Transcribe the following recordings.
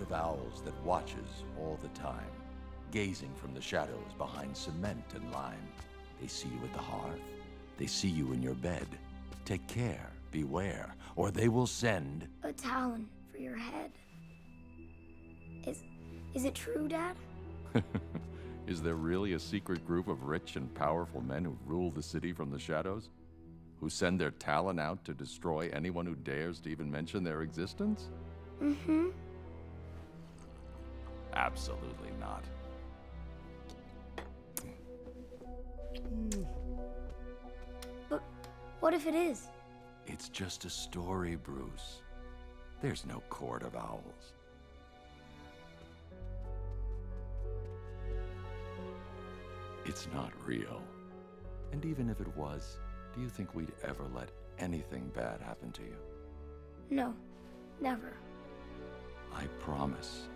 of owls that watches all the time, gazing from the shadows behind cement and lime. They see you at the hearth. They see you in your bed. Take care, beware, or they will send A talon for your head. Is it true, Dad? Is there really a secret group of rich and powerful men who rule the city from the shadows? Who send their talon out to destroy anyone who dares to even mention their existence? Mm-hmm. Absolutely not. But what if it is? It's just a story, Bruce. There's no court of owls. It's not real. And even if it was, do you think we'd ever let anything bad happen to you? No, never. I promise.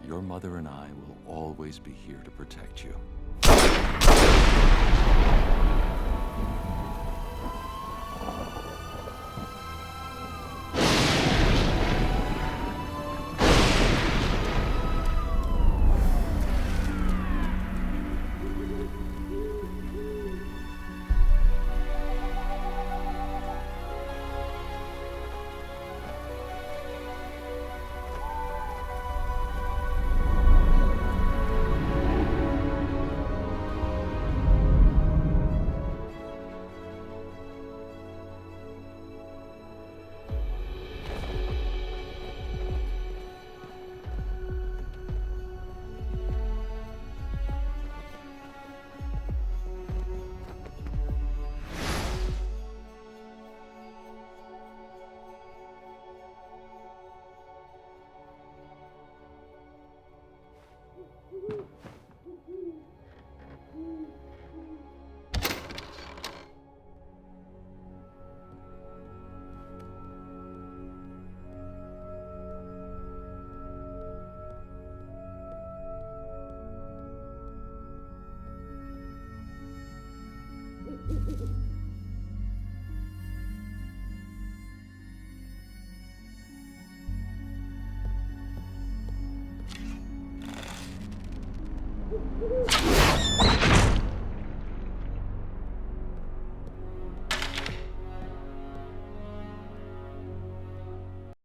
Your mother and I will always be here to protect you.